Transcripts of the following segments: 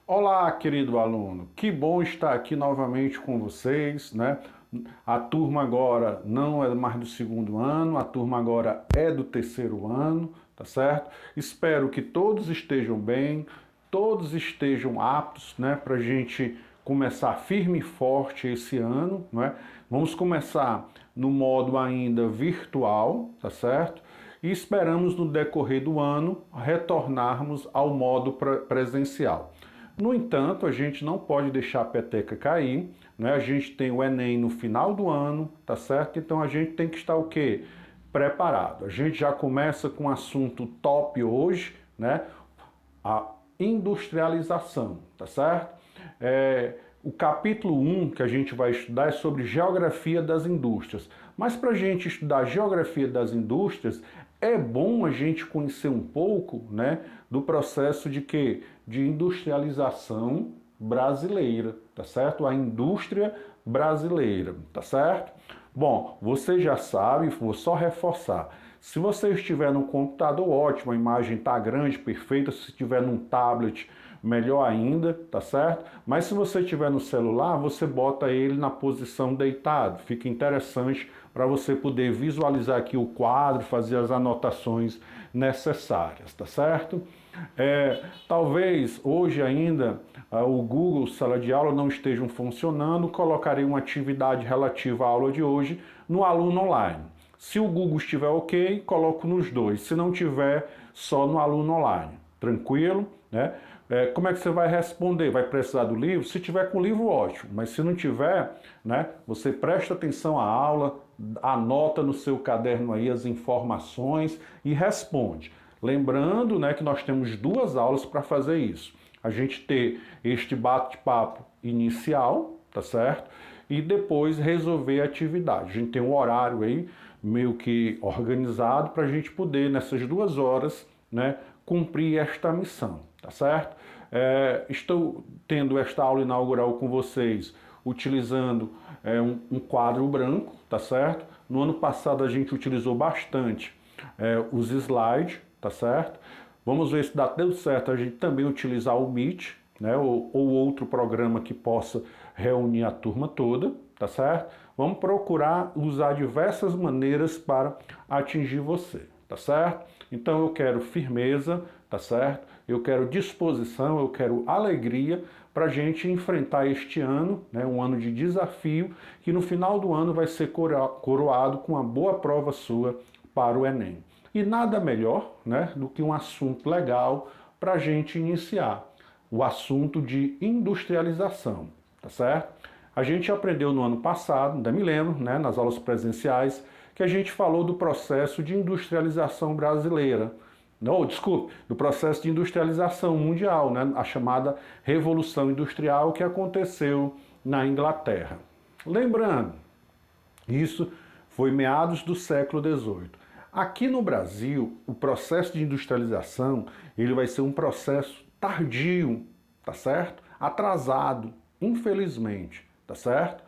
Olá, querido aluno, que bom estar aqui novamente com vocês, né? A turma agora não é mais do segundo ano, a turma agora é do terceiro ano, tá certo? Espero que todos estejam bem, todos estejam aptos, né, para a gente começar firme e forte esse ano, né? Vamos começar no modo ainda virtual, tá certo? E esperamos no decorrer do ano retornarmos ao modo presencial. No entanto, a gente não pode deixar a peteca cair, né? A gente tem o Enem no final do ano, tá certo? Então a gente tem que estar o quê? Preparado. A gente já começa com um assunto top hoje, né? A industrialização, tá certo? O capítulo 1 que a gente vai estudar é sobre geografia das indústrias. Mas para a gente estudar geografia das indústrias, é bom a gente conhecer um pouco, né, do processo de quê? De industrialização brasileira, tá certo? A indústria brasileira, tá certo? Bom, você já sabe, vou só reforçar. Se você estiver no computador, ótimo, a imagem está grande, perfeita. Se estiver num tablet, melhor ainda, tá certo? Mas se você estiver no celular, você bota ele na posição deitado. Fica interessante para você poder visualizar aqui o quadro, fazer as anotações necessárias, tá certo? Talvez hoje ainda o Google Sala de Aula não estejam funcionando, colocarei uma atividade relativa à aula de hoje no aluno online. Se o Google estiver ok, coloco nos dois. Se não tiver, só no aluno online. Tranquilo? Né? Como é que você vai responder? Vai precisar do livro? Se tiver com o livro, ótimo. Mas se não tiver, né, você presta atenção à aula, anota no seu caderno aí as informações e responde. Lembrando, né, que nós temos duas aulas para fazer isso. A gente ter este bate-papo inicial, tá certo? E depois resolver a atividade. A gente tem um horário aí meio que organizado para a gente poder, nessas 2 horas, né, cumprir esta missão, tá certo? Estou tendo esta aula inaugural com vocês utilizando um quadro branco, tá certo? No ano passado a gente utilizou bastante os slides, tá certo? Vamos ver se dá tudo certo a gente também utilizar o Meet, né, ou outro programa que possa reunir a turma toda, tá certo? Vamos procurar usar diversas maneiras para atingir você, tá certo? Então eu quero firmeza, tá certo? Eu quero disposição, eu quero alegria para a gente enfrentar este ano, né, um ano de desafio, que no final do ano vai ser coroado com uma boa prova sua para o Enem. E nada melhor, né, do que um assunto legal para a gente iniciar, o assunto de industrialização, tá certo? A gente aprendeu no ano passado, ainda me lembro, né, nas aulas presenciais, que a gente falou do processo de industrialização brasileira. Não, desculpe, do processo de industrialização mundial, né, a chamada Revolução Industrial que aconteceu na Inglaterra. Lembrando, isso foi meados do século XVIII. Aqui no Brasil, o processo de industrialização ele vai ser um processo tardio, tá certo? Atrasado, infelizmente, tá certo?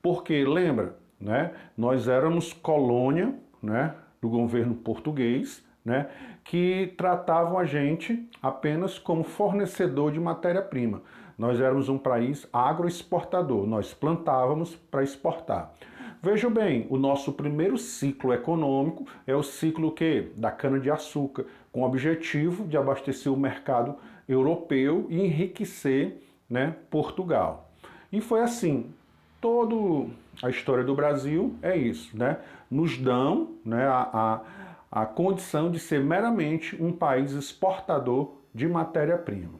Porque, lembra, né, nós éramos colônia, né, do governo português, né, que tratavam a gente apenas como fornecedor de matéria-prima. Nós éramos um país agroexportador, nós plantávamos para exportar. Veja bem, o nosso primeiro ciclo econômico é o ciclo que da cana-de-açúcar, com o objetivo de abastecer o mercado europeu e enriquecer, né, Portugal. E foi assim, toda a história do Brasil é isso, né? Nos dão, né, a condição de ser meramente um país exportador de matéria-prima.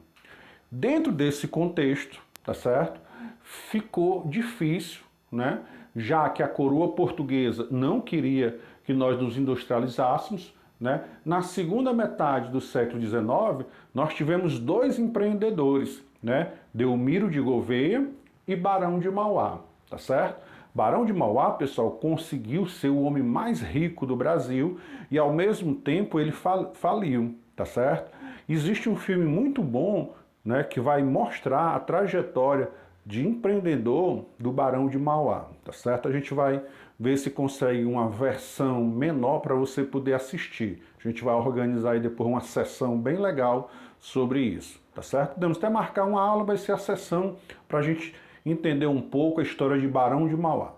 Dentro desse contexto, tá certo? Ficou difícil, né? Já que a coroa portuguesa não queria que nós nos industrializássemos, né? Na segunda metade do século XIX, nós tivemos dois empreendedores, né? Delmiro de Gouveia e Barão de Mauá, tá certo? Barão de Mauá, pessoal, conseguiu ser o homem mais rico do Brasil e ao mesmo tempo ele faliu, tá certo? Existe um filme muito bom, né, que vai mostrar a trajetória de empreendedor do Barão de Mauá, tá certo? A gente vai ver se consegue uma versão menor para você poder assistir. A gente vai organizar aí depois uma sessão bem legal sobre isso, tá certo? Podemos até marcar uma aula, vai ser a sessão para a gente entender um pouco a história de Barão de Mauá.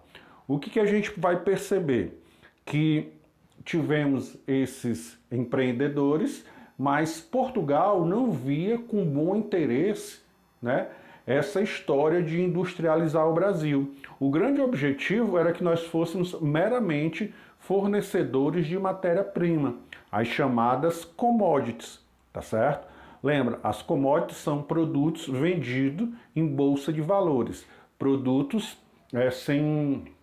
O que a gente vai perceber? Que tivemos esses empreendedores, mas Portugal não via com bom interesse, né, essa história de industrializar o Brasil. O grande objetivo era que nós fôssemos meramente fornecedores de matéria-prima, as chamadas commodities, tá certo? Lembra, as commodities são produtos vendidos em bolsa de valores, produtos sem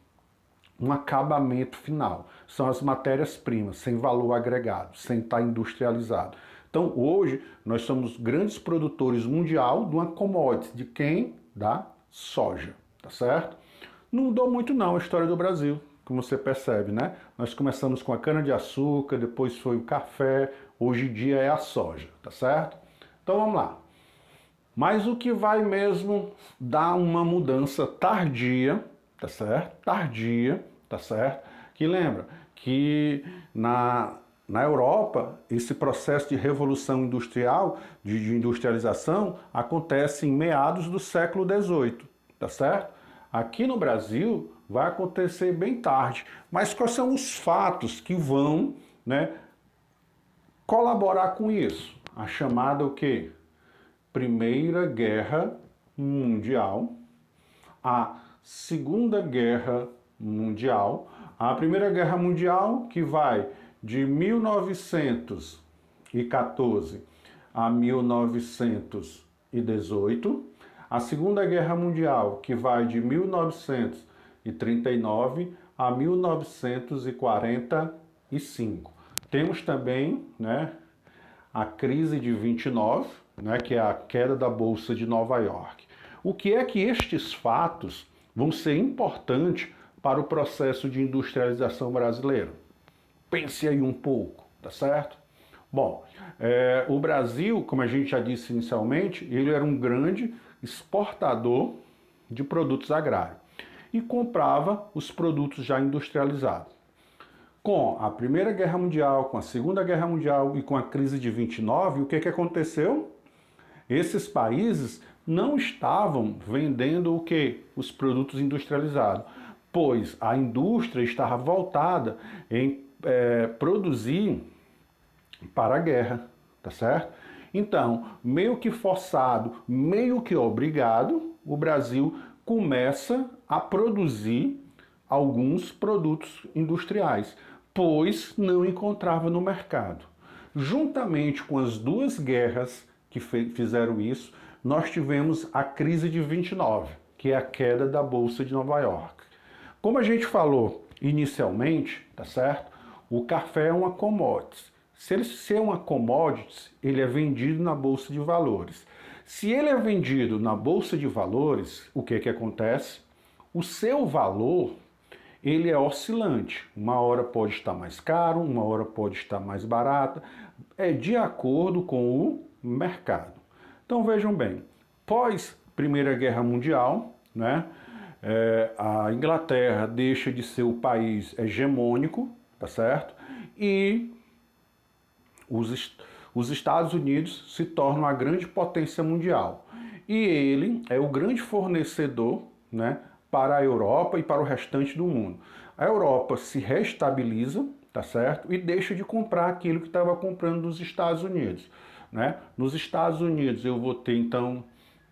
um acabamento final. São as matérias-primas, sem valor agregado, sem estar industrializado. Então, hoje, nós somos grandes produtores mundial de uma commodity. De quem? Da soja, tá certo? Não mudou muito não a história do Brasil, como você percebe, né? Nós começamos com a cana-de-açúcar, depois foi o café, hoje em dia é a soja, tá certo? Então, vamos lá. Mas o que vai mesmo dar uma mudança tardia, tá certo? Tardia, tá certo? Que lembra que na Europa, esse processo de revolução industrial, de industrialização, acontece em meados do século XVIII, tá certo? Aqui no Brasil vai acontecer bem tarde. Mas quais são os fatos que vão, né, colaborar com isso? A chamada o quê? Primeira Guerra Mundial, a Segunda Guerra Mundial, a Primeira Guerra Mundial que vai de 1914 a 1918, a Segunda Guerra Mundial que vai de 1939 a 1945. Temos também, né, a crise de 29, né, que é a queda da Bolsa de Nova York. O que é que estes fatos vão ser importantes para o processo de industrialização brasileiro? Pense aí um pouco, tá certo? Bom, o Brasil, como a gente já disse inicialmente, ele era um grande exportador de produtos agrários e comprava os produtos já industrializados. Com a Primeira Guerra Mundial, com a Segunda Guerra Mundial e com a crise de 29, o que aconteceu? Esses países não estavam vendendo o quê? Os produtos industrializados, pois a indústria estava voltada em produzir para a guerra, tá certo? Então, meio que forçado, meio que obrigado, o Brasil começa a produzir alguns produtos industriais, pois não encontrava no mercado. Juntamente com as duas guerras que fizeram isso, nós tivemos a crise de 29, que é a queda da Bolsa de Nova York. Como a gente falou inicialmente, tá certo? O café é uma commodity. Se ele ser uma commodity, ele é vendido na Bolsa de Valores. Se ele é vendido na Bolsa de Valores, o que acontece? O seu valor, ele é oscilante. Uma hora pode estar mais caro, uma hora pode estar mais barata. É de acordo com o mercado. Então vejam bem, pós Primeira Guerra Mundial, né, a Inglaterra deixa de ser o país hegemônico, tá certo? E os Estados Unidos se tornam a grande potência mundial. E ele é o grande fornecedor, né, para a Europa e para o restante do mundo. A Europa se reestabiliza, tá certo? E deixa de comprar aquilo que estava comprando dos Estados Unidos, né? Nos Estados Unidos eu vou ter, então,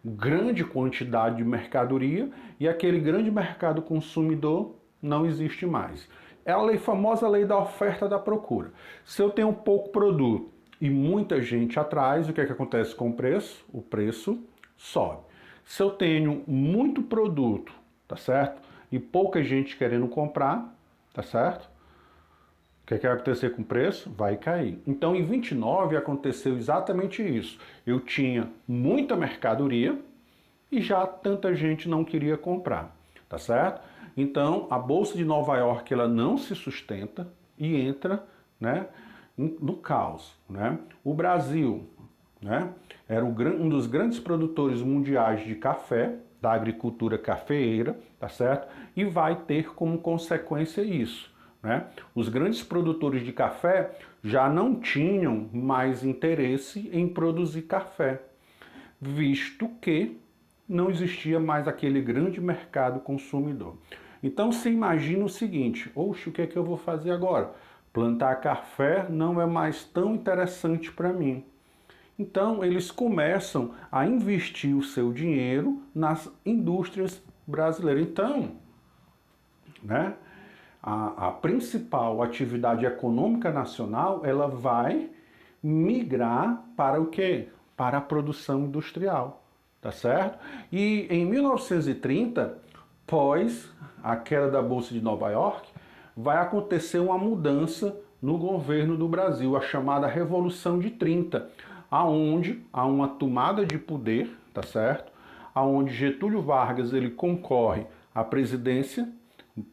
grande quantidade de mercadoria e aquele grande mercado consumidor não existe mais. É a famosa lei da oferta e da procura. Se eu tenho pouco produto e muita gente atrás, o que acontece com o preço? O preço sobe. Se eu tenho muito produto, tá certo? E pouca gente querendo comprar, tá certo? O que vai acontecer com o preço? Vai cair. Então, em 29 aconteceu exatamente isso. Eu tinha muita mercadoria e já tanta gente não queria comprar, tá certo? Então, a Bolsa de Nova York ela não se sustenta e entra, né, no caos, né? O Brasil, né, era um dos grandes produtores mundiais de café, da agricultura cafeeira, tá certo? E vai ter como consequência isso, né? Os grandes produtores de café já não tinham mais interesse em produzir café. visto que não existia mais aquele grande mercado consumidor. Então você imagina o seguinte: oxe, o que é que eu vou fazer agora? Plantar café não é mais tão interessante para mim. Então eles começam a investir o seu dinheiro nas indústrias brasileiras. Então, né, a principal atividade econômica nacional, ela vai migrar para o quê? Para a produção industrial, tá certo? E em 1930, pós a queda da Bolsa de Nova York, vai acontecer uma mudança no governo do Brasil, a chamada Revolução de 30, aonde há uma tomada de poder, tá certo? Aonde Getúlio Vargas ele concorre à presidência,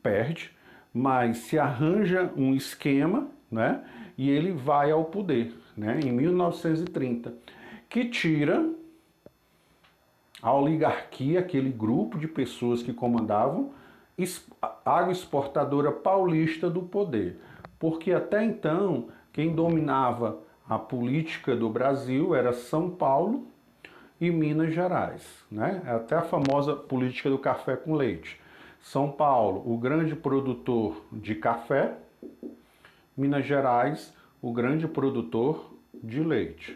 perde, mas se arranja um esquema, né? E ele vai ao poder, né? Em 1930, que tira a oligarquia, aquele grupo de pessoas que comandavam a agroexportadora paulista do poder. Porque até então, quem dominava a política do Brasil era São Paulo e Minas Gerais, né? Até a famosa política do café com leite. São Paulo, o grande produtor de café, Minas Gerais, o grande produtor de leite.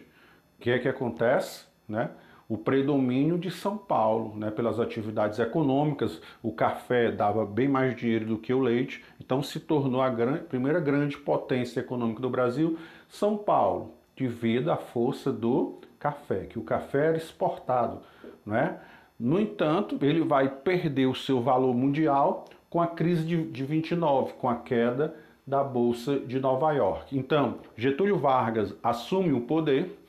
O que é que acontece, né? O predomínio de São Paulo, né, pelas atividades econômicas, o café dava bem mais dinheiro do que o leite, então se tornou a primeira grande potência econômica do Brasil, São Paulo, devido à força do café, que o café era exportado, né? No entanto, ele vai perder o seu valor mundial com a crise de 29, com a queda da Bolsa de Nova York. Então, Getúlio Vargas assume o poder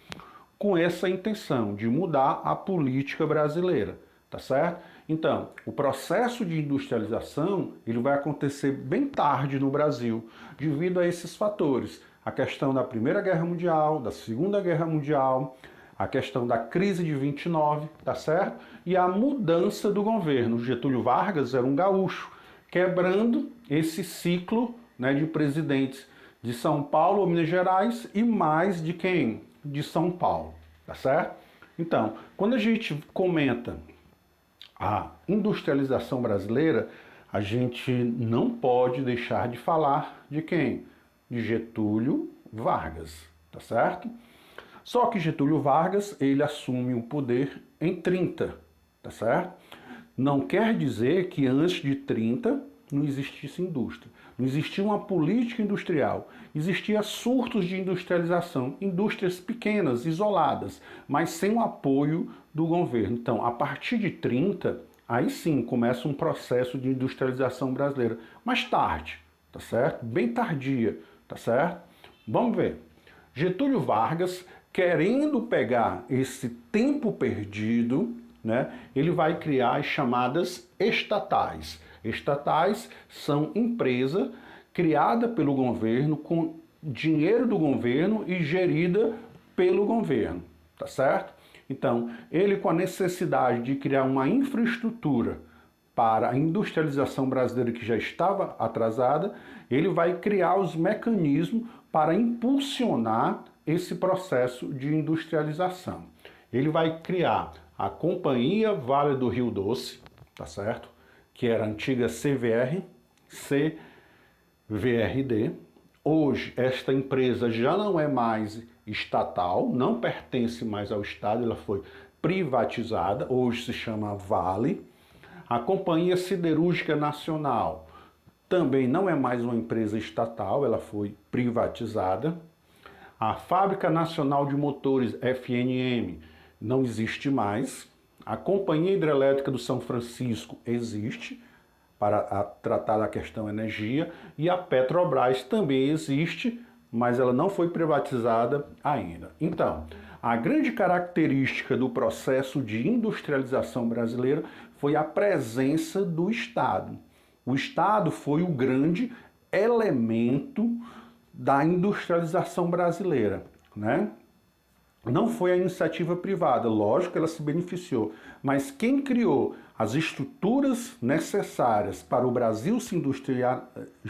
com essa intenção de mudar a política brasileira, tá certo? Então, o processo de industrialização, ele vai acontecer bem tarde no Brasil, devido a esses fatores. A questão da Primeira Guerra Mundial, da Segunda Guerra Mundial, a questão da crise de 29, tá certo? E a mudança do governo. Getúlio Vargas era um gaúcho, quebrando esse ciclo, né, de presidentes de São Paulo ou Minas Gerais e mais de quem? De São Paulo, tá certo? Então, quando a gente comenta a industrialização brasileira, a gente não pode deixar de falar de quem? De Getúlio Vargas, tá certo? Só que Getúlio Vargas, ele assume o poder em 30, tá certo? Não quer dizer que antes de 30 não existisse indústria. Não existia uma política industrial. Existia surtos de industrialização, indústrias pequenas, isoladas, mas sem o apoio do governo. Então, a partir de 30, aí sim começa um processo de industrialização brasileira. Mais tarde, tá certo? Bem tardia, tá certo? Vamos ver. Getúlio Vargas, querendo pegar esse tempo perdido, né, ele vai criar as chamadas estatais. Estatais são empresas criadas pelo governo, com dinheiro do governo e gerida pelo governo, tá certo? Então, ele com a necessidade de criar uma infraestrutura para a industrialização brasileira que já estava atrasada, ele vai criar os mecanismos para impulsionar esse processo de industrialização. Ele vai criar a Companhia Vale do Rio Doce, tá certo? Que era a antiga CVR, CVRD. Hoje, esta empresa já não é mais estatal, não pertence mais ao Estado, ela foi privatizada, hoje se chama Vale. A Companhia Siderúrgica Nacional também não é mais uma empresa estatal, ela foi privatizada. A Fábrica Nacional de Motores, FNM, não existe mais. A Companhia Hidrelétrica do São Francisco existe para tratar da questão energia. E a Petrobras também existe, mas ela não foi privatizada ainda. Então, a grande característica do processo de industrialização brasileira foi a presença do Estado. O Estado foi o grande elemento da industrialização brasileira, né? Não foi a iniciativa privada, lógico que ela se beneficiou, mas quem criou as estruturas necessárias para o Brasil se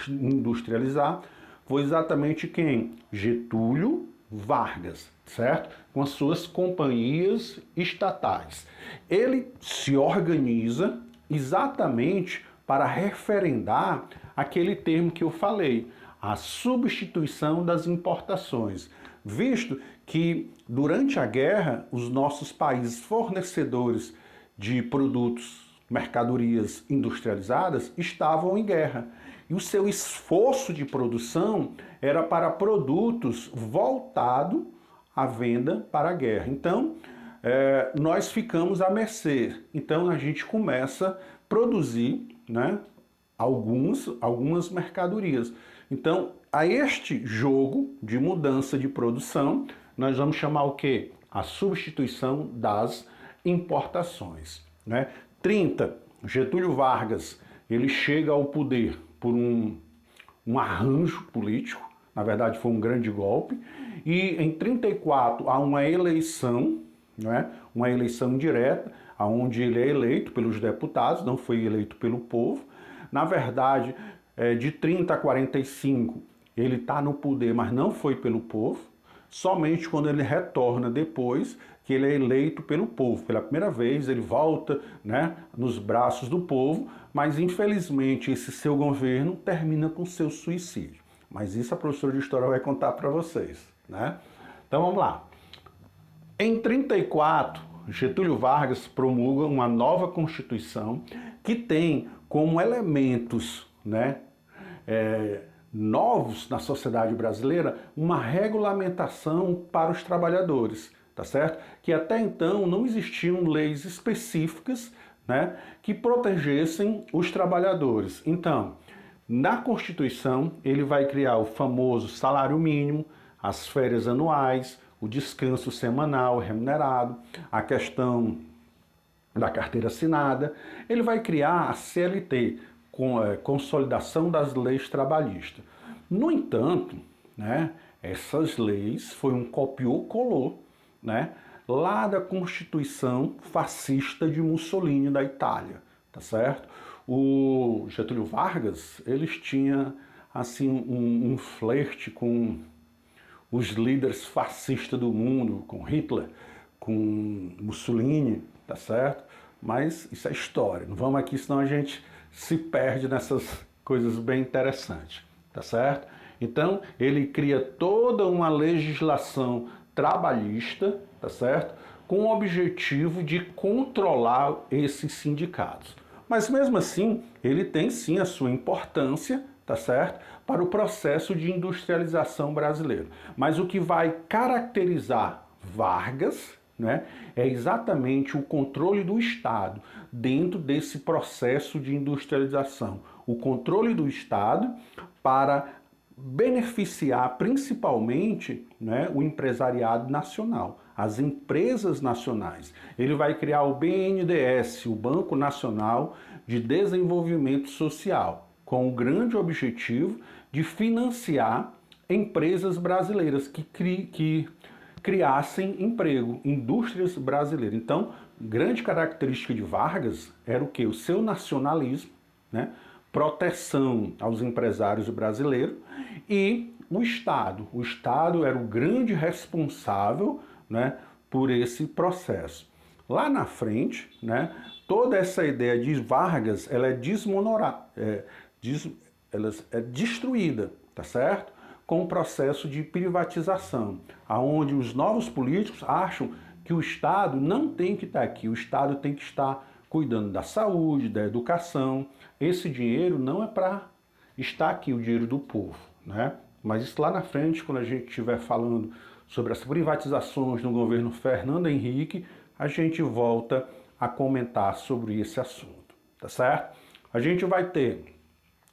industrializar foi exatamente quem? Getúlio Vargas, certo? Com as suas companhias estatais. Ele se organiza exatamente para referendar aquele termo que eu falei, a substituição das importações, visto que durante a guerra os nossos países fornecedores de produtos, mercadorias industrializadas estavam em guerra. E o seu esforço de produção era para produtos voltados à venda para a guerra. Então, nós ficamos à mercê. Então, a gente começa a produzir, né, algumas mercadorias. Então, a este jogo de mudança de produção, nós vamos chamar o quê? A substituição das importações, né? 30, Getúlio Vargas, ele chega ao poder por um arranjo político, na verdade foi um grande golpe, e em 34 há uma eleição, né? Uma eleição direta, onde ele é eleito pelos deputados, não foi eleito pelo povo. Na verdade, de 30 a 45, ele está no poder, mas não foi pelo povo. Somente quando ele retorna depois, que ele é eleito pelo povo. Pela primeira vez, ele volta, né, nos braços do povo, mas infelizmente esse seu governo termina com seu suicídio. Mas isso a professora de História vai contar para vocês, né? Então vamos lá. Em 34, Getúlio Vargas promulga uma nova Constituição que tem como elementos, né, novos na sociedade brasileira uma regulamentação para os trabalhadores, tá certo? Que até então não existiam leis específicas, né, que protegessem os trabalhadores. Então, na Constituição, ele vai criar o famoso salário mínimo, as férias anuais, o descanso semanal remunerado, a questão da carteira assinada. Ele vai criar a CLT, com a consolidação das leis trabalhistas. No entanto, né, essas leis foi um copiou-colou, né, lá da Constituição fascista de Mussolini da Itália, tá certo? O Getúlio Vargas, eles tinham assim um flerte com os líderes fascistas do mundo, com Hitler, com Mussolini, tá certo? Mas isso é história, não vamos aqui, senão a gente se perde nessas coisas bem interessantes, tá certo? Então, ele cria toda uma legislação trabalhista, tá certo? Com o objetivo de controlar esses sindicatos. Mas mesmo assim, ele tem sim a sua importância, tá certo? Para o processo de industrialização brasileiro. Mas o que vai caracterizar Vargas, né, é exatamente o controle do Estado dentro desse processo de industrialização. O controle do Estado para beneficiar principalmente, né, o empresariado nacional, as empresas nacionais. Ele vai criar o BNDES, o Banco Nacional de Desenvolvimento Social, com o grande objetivo de financiar empresas brasileiras que criassem emprego, indústrias brasileiras. Então, grande característica de Vargas era o quê? O seu nacionalismo, né? Proteção aos empresários brasileiros e o Estado. O Estado era o grande responsável, né, por esse processo. Lá na frente, né, toda essa ideia de Vargas, ela é ela é destruída, tá certo? Com o processo de privatização, aonde os novos políticos acham que o Estado não tem que estar aqui, o Estado tem que estar cuidando da saúde, da educação. Esse dinheiro não é para estar aqui, o dinheiro do povo, né? Mas isso lá na frente, quando a gente estiver falando sobre as privatizações no governo Fernando Henrique, a gente volta a comentar sobre esse assunto, tá certo? A gente vai ter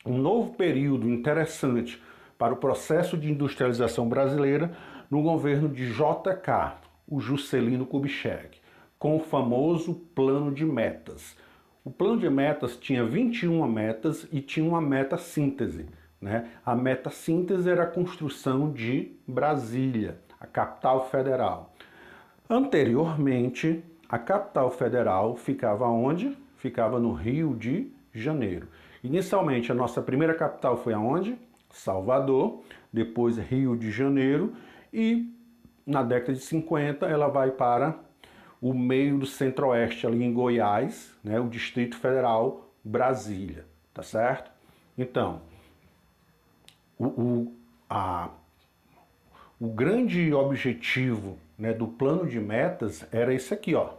um novo período interessante para o processo de industrialização brasileira no governo de JK, o Juscelino Kubitschek, com o famoso plano de metas. O plano de metas tinha 21 metas e tinha uma meta síntese, né? A meta síntese era a construção de Brasília, a capital federal. Anteriormente, a capital federal ficava onde? Ficava no Rio de Janeiro. Inicialmente, a nossa primeira capital foi aonde? Salvador, depois Rio de Janeiro, e na década de 50 ela vai para o meio do centro-oeste, ali em Goiás, né, o Distrito Federal, Brasília, tá certo? Então, o, a, o grande objetivo, né, do plano de metas era esse aqui, ó.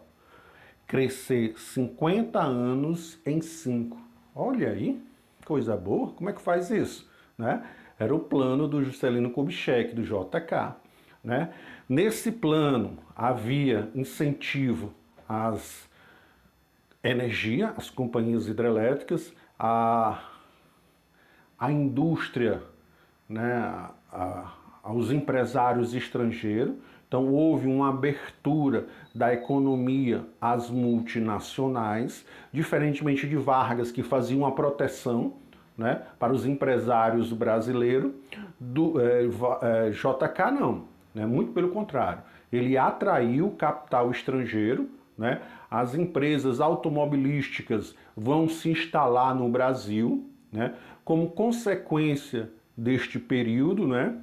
Crescer 50 anos em 5. Olha aí, coisa boa. Como é que faz isso? Né? Era o plano do Juscelino Kubitschek, do JK. Né? Nesse plano havia incentivo às energia, às companhias hidrelétricas, à indústria, né, aos empresários estrangeiros. Então houve uma abertura da economia às multinacionais, diferentemente de Vargas, que fazia uma proteção, né, para os empresários brasileiros. JK não, né, muito pelo contrário. Ele atraiu capital estrangeiro, né, as empresas automobilísticas vão se instalar no Brasil, né, como consequência deste período, né,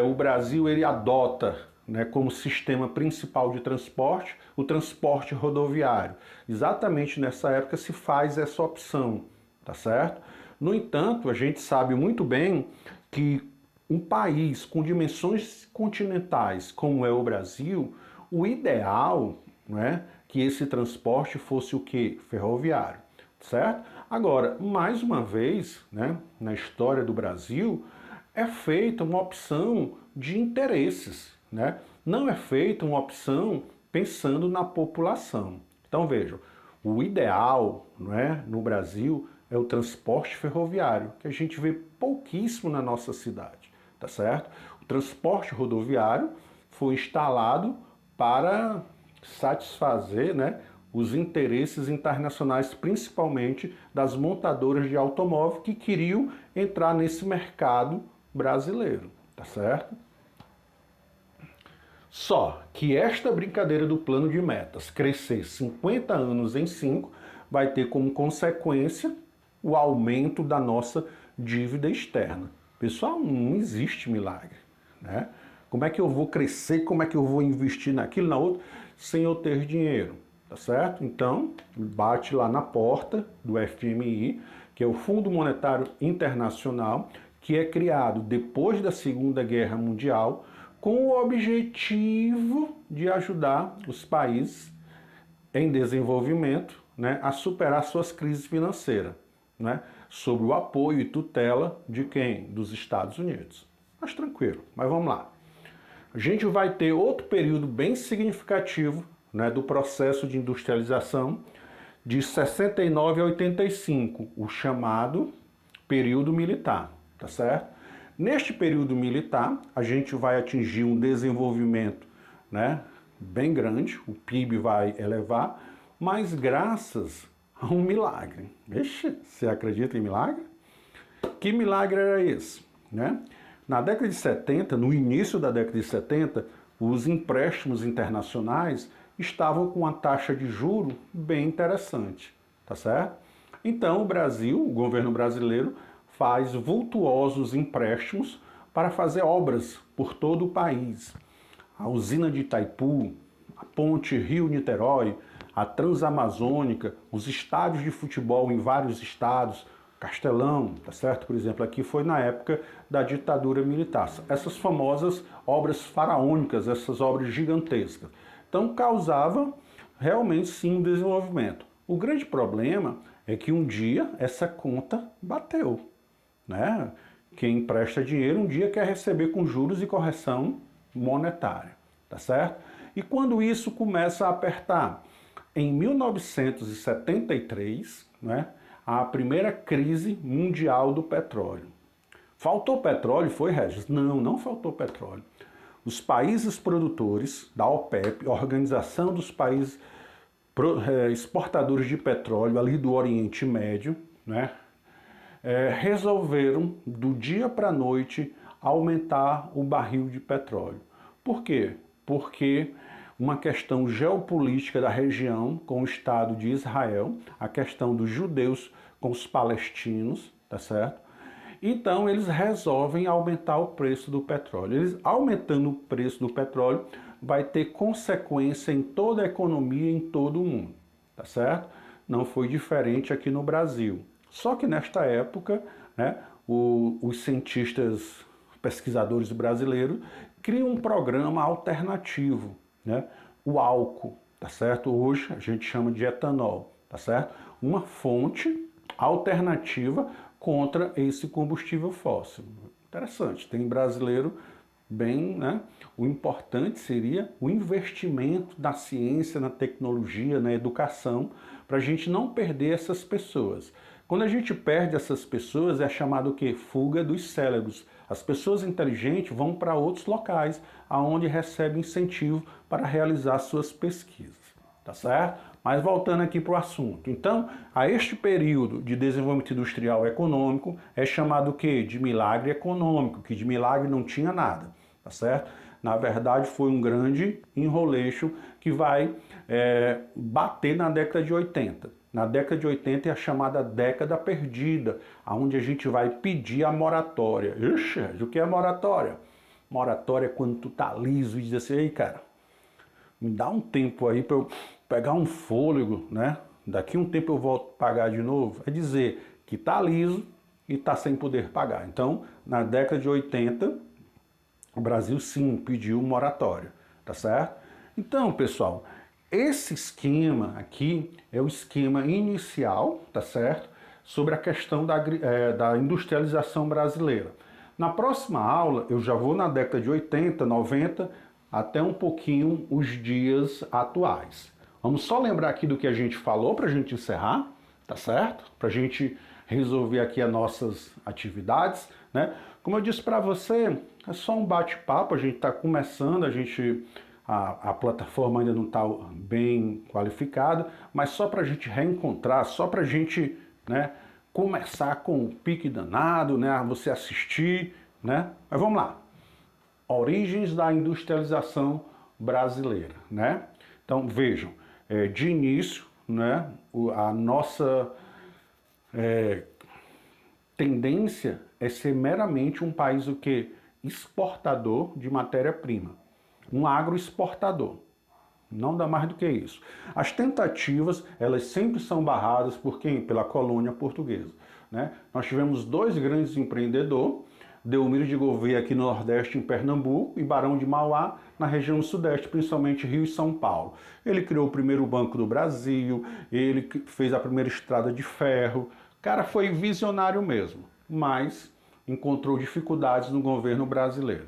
o Brasil ele adota, né, como sistema principal de transporte o transporte rodoviário. Exatamente nessa época se faz essa opção, tá certo? No entanto, a gente sabe muito bem que um país com dimensões continentais como é o Brasil, o ideal, né, que esse transporte fosse o quê? Ferroviário, certo? Agora, mais uma vez, né, na história do Brasil, é feita uma opção de interesses, né? Não é feita uma opção pensando na população. Então vejam, o ideal, não é, no Brasil é o transporte ferroviário, que a gente vê pouquíssimo na nossa cidade, tá certo? O transporte rodoviário foi instalado para satisfazer, né, os interesses internacionais, principalmente das montadoras de automóvel que queriam entrar nesse mercado brasileiro, tá certo? Só que esta brincadeira do plano de metas, crescer 50 anos em 5, vai ter como consequência o aumento da nossa dívida externa. Pessoal, não existe milagre, né? Como é que eu vou crescer, como é que eu vou investir naquilo, na outra, sem eu ter dinheiro, tá certo? Então, bate lá na porta do FMI, que é o Fundo Monetário Internacional, que é criado depois da Segunda Guerra Mundial, com o objetivo de ajudar os países em desenvolvimento, né, a superar suas crises financeiras, né, sob o apoio e tutela de quem? Dos Estados Unidos. Mas tranquilo, mas vamos lá. A gente vai ter outro período bem significativo, né, do processo de industrialização de 69 a 85, o chamado período militar, tá certo? Neste período militar, a gente vai atingir um desenvolvimento, né, bem grande, o PIB vai elevar, mas graças a um milagre. Vixe, você acredita em milagre? Que milagre era esse, né? Na década de 70, no início da década de 70, os empréstimos internacionais estavam com uma taxa de juro bem interessante, tá certo? Então o Brasil, o governo brasileiro, faz vultuosos empréstimos para fazer obras por todo o país. A usina de Itaipu, a ponte Rio-Niterói, a Transamazônica, os estádios de futebol em vários estados, Castelão, tá certo? Por exemplo, aqui foi na época da ditadura militar. Essas famosas obras faraônicas, essas obras gigantescas. Então causava realmente sim um desenvolvimento. O grande problema é que um dia essa conta bateu, né? Quem empresta dinheiro um dia quer receber com juros e correção monetária, tá certo? E quando isso começa a apertar? Em 1973, né, a primeira crise mundial do petróleo. Faltou petróleo, foi, Regis? Não, não faltou petróleo. Os países produtores da OPEP, Organização dos Países Exportadores de Petróleo, ali do Oriente Médio, né, resolveram, do dia para a noite, aumentar o barril de petróleo. Por quê? Porque uma questão geopolítica da região com o Estado de Israel, a questão dos judeus com os palestinos, tá certo? Então eles resolvem aumentar o preço do petróleo. Eles aumentando o preço do petróleo vai ter consequência em toda a economia, em todo o mundo, tá certo? Não foi diferente aqui no Brasil. Só que nesta época, né, os cientistas, pesquisadores brasileiros criam um programa alternativo, né? O álcool, tá certo? Hoje a gente chama de etanol, tá certo? Uma fonte alternativa contra esse combustível fóssil. Interessante, tem brasileiro bem, né? O importante seria o investimento na ciência, na tecnologia, na educação, para a gente não perder essas pessoas. Quando a gente perde essas pessoas, é chamado o quê? Fuga dos cérebros. As pessoas inteligentes vão para outros locais, aonde recebem incentivo para realizar suas pesquisas, tá certo? Mas voltando aqui para o assunto. Então, a este período de desenvolvimento industrial econômico é chamado o quê? De milagre econômico, que de milagre não tinha nada, tá certo? Na verdade, foi um grande enroleixo que vai bater na década de 80. Na década de 80 é a chamada década perdida, onde a gente vai pedir a moratória. Ixi, o que é moratória? Moratória é quando tu tá liso e diz assim, ei cara, me dá um tempo aí para eu pegar um fôlego, né? Daqui um tempo eu volto a pagar de novo. É dizer que tá liso e tá sem poder pagar. Então, na década de 80, o Brasil sim pediu moratória, tá certo? Então, pessoal, esse esquema aqui é o esquema inicial, tá certo? Sobre a questão da industrialização brasileira. Na próxima aula, eu já vou na década de 80, 90, até um pouquinho os dias atuais. Vamos só lembrar aqui do que a gente falou para a gente encerrar, tá certo? Para a gente resolver aqui as nossas atividades, né? Como eu disse para você, é só um bate-papo, a gente está começando, a plataforma ainda não está bem qualificada, mas só para a gente reencontrar, só para a gente, né, começar com o pique danado, né, você assistir, né? Mas vamos lá. Origens da industrialização brasileira, né? Então vejam, de início, né, a nossa tendência é ser meramente um país o quê? Exportador de matéria-prima, um agroexportador. Não dá mais do que isso. As tentativas, elas sempre são barradas por quem? Pela colônia portuguesa, né? Nós tivemos dois grandes empreendedores, Delmiro de Gouveia aqui no Nordeste, em Pernambuco, e Barão de Mauá, na região Sudeste, principalmente Rio e São Paulo. Ele criou o primeiro Banco do Brasil, ele fez a primeira estrada de ferro. O cara foi visionário mesmo, mas encontrou dificuldades no governo brasileiro.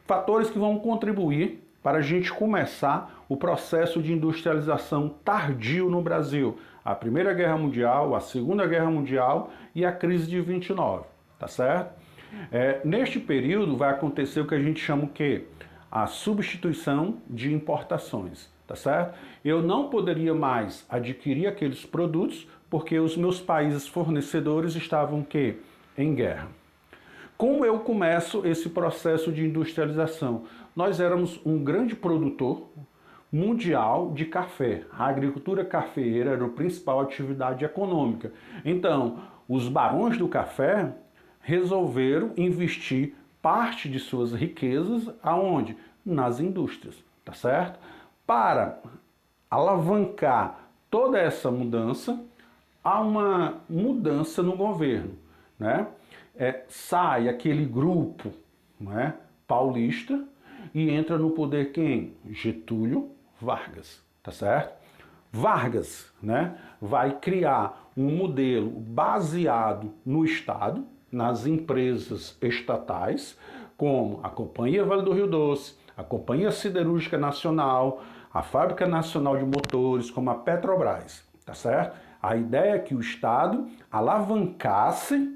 Fatores que vão contribuir para a gente começar o processo de industrialização tardio no Brasil. A Primeira Guerra Mundial, a Segunda Guerra Mundial e a crise de 29, tá certo? Neste período vai acontecer o que a gente chama o quê? A substituição de importações, tá certo? Eu não poderia mais adquirir aqueles produtos porque os meus países fornecedores estavam o quê? Em guerra. Como eu começo esse processo de industrialização? Nós éramos um grande produtor mundial de café. A agricultura cafeeira era a principal atividade econômica. Então, os barões do café resolveram investir parte de suas riquezas aonde? Nas indústrias, tá certo? Para alavancar toda essa mudança, há uma mudança no governo, né? Sai aquele grupo, né, paulista e entra no poder quem? Getúlio Vargas, tá certo? Vargas, né, vai criar um modelo baseado no Estado, nas empresas estatais, como a Companhia Vale do Rio Doce, a Companhia Siderúrgica Nacional, a Fábrica Nacional de Motores, como a Petrobras, tá certo? A ideia é que o Estado alavancasse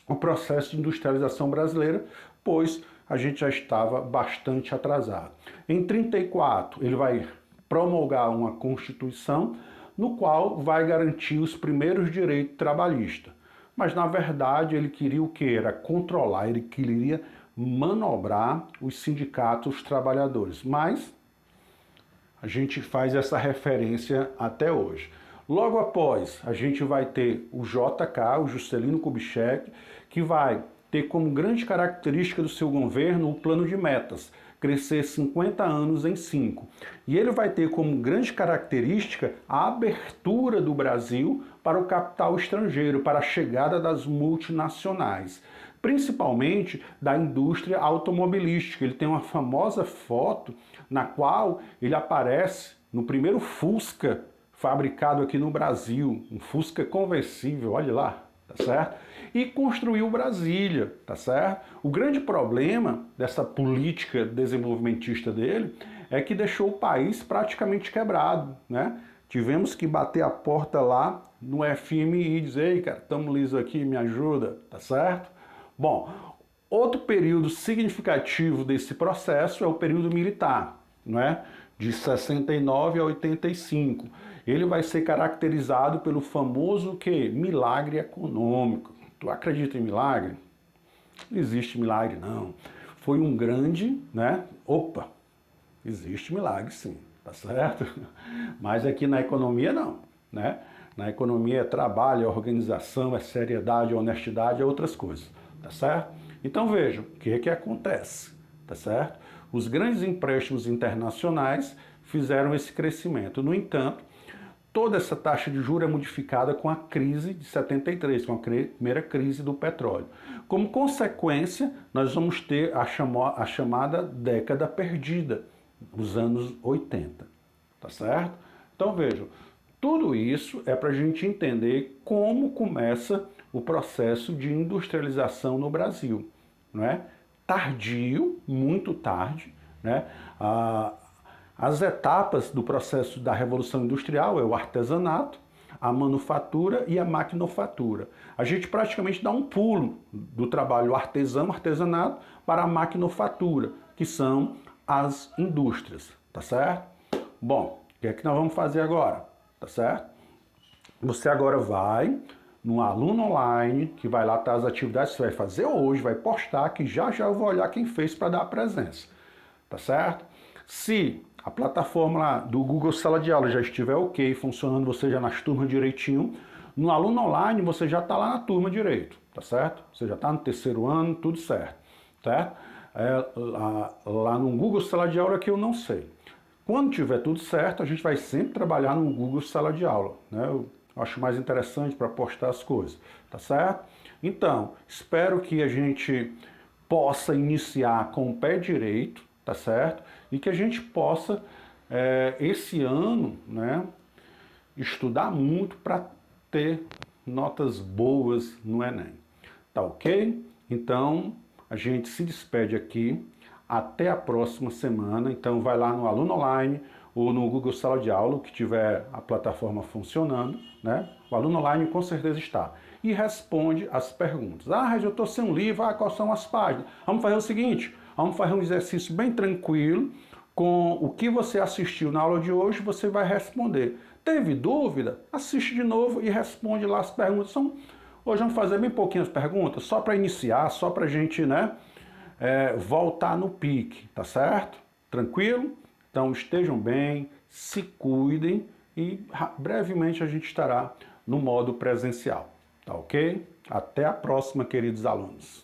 o processo de industrialização brasileira, pois a gente já estava bastante atrasado. Em 34, ele vai promulgar uma Constituição no qual vai garantir os primeiros direitos trabalhistas. Mas, na verdade, ele queria o que? Era controlar, ele queria manobrar os sindicatos, os trabalhadores. Mas a gente faz essa referência até hoje. Logo após, a gente vai ter o JK, o Juscelino Kubitschek, que vai ter como grande característica do seu governo o plano de metas, crescer 50 anos em 5. E ele vai ter como grande característica a abertura do Brasil para o capital estrangeiro, para a chegada das multinacionais, principalmente da indústria automobilística. Ele tem uma famosa foto na qual ele aparece no primeiro Fusca fabricado aqui no Brasil, um Fusca conversível, olha lá, tá certo? E construiu Brasília, tá certo? O grande problema dessa política desenvolvimentista dele é que deixou o país praticamente quebrado, né? Tivemos que bater a porta lá no FMI e dizer, ei, cara, estamos liso aqui, me ajuda, tá certo? Bom, outro período significativo desse processo é o período militar, não é? De 69 a 85. Ele vai ser caracterizado pelo famoso que? Milagre econômico. Tu acredita em milagre? Não existe milagre, não. Foi um grande, né? Opa, existe milagre sim, tá certo? Mas aqui na economia não, né? Na economia é trabalho, é organização, é seriedade, é honestidade, é outras coisas, tá certo? Então vejam, o que é que acontece, tá certo? Os grandes empréstimos internacionais fizeram esse crescimento. No entanto, toda essa taxa de juros é modificada com a crise de 73, com a primeira crise do petróleo. Como consequência, nós vamos ter a chamada década perdida, os anos 80, tá certo? Então vejam, tudo isso é para a gente entender como começa o processo de industrialização no Brasil, não é? Tardio, muito tarde, né? As etapas do processo da Revolução Industrial é o artesanato, a manufatura e a maquinofatura. A gente praticamente dá um pulo do trabalho artesanato para a maquinofatura, que são as indústrias, tá certo? Bom, o que é que nós vamos fazer agora, tá certo? Você agora vai no aluno online, que vai lá estar as atividades que você vai fazer hoje, vai postar, que já eu vou olhar quem fez para dar a presença, tá certo? Se a plataforma lá do Google Sala de Aula já estiver ok, funcionando, você já nas turmas direitinho, no aluno online você já está lá na turma direito, tá certo? Você já está no terceiro ano, tudo certo, certo? Lá no Google Sala de Aula que eu não sei. Quando tiver tudo certo, a gente vai sempre trabalhar no Google Sala de Aula, né? Eu acho mais interessante para postar as coisas, tá certo? Então, espero que a gente possa iniciar com o pé direito, tá certo? E que a gente possa, esse ano, né, estudar muito para ter notas boas no Enem. Tá ok? Então, a gente se despede aqui. Até a próxima semana. Então, vai lá no Aluno Online ou no Google Sala de Aula, que tiver a plataforma funcionando, né? O Aluno Online com certeza está. E responde as perguntas. Ah, Regis, eu estou sem um livro. Ah, quais são as páginas? Vamos fazer o seguinte, vamos fazer um exercício bem tranquilo, com o que você assistiu na aula de hoje, você vai responder. Teve dúvida? Assiste de novo e responde lá as perguntas. Hoje vamos fazer bem pouquinhas perguntas, só para iniciar, só para a gente, né, voltar no pique, tá certo? Tranquilo? Então estejam bem, se cuidem e brevemente a gente estará no modo presencial, tá ok? Até a próxima, queridos alunos.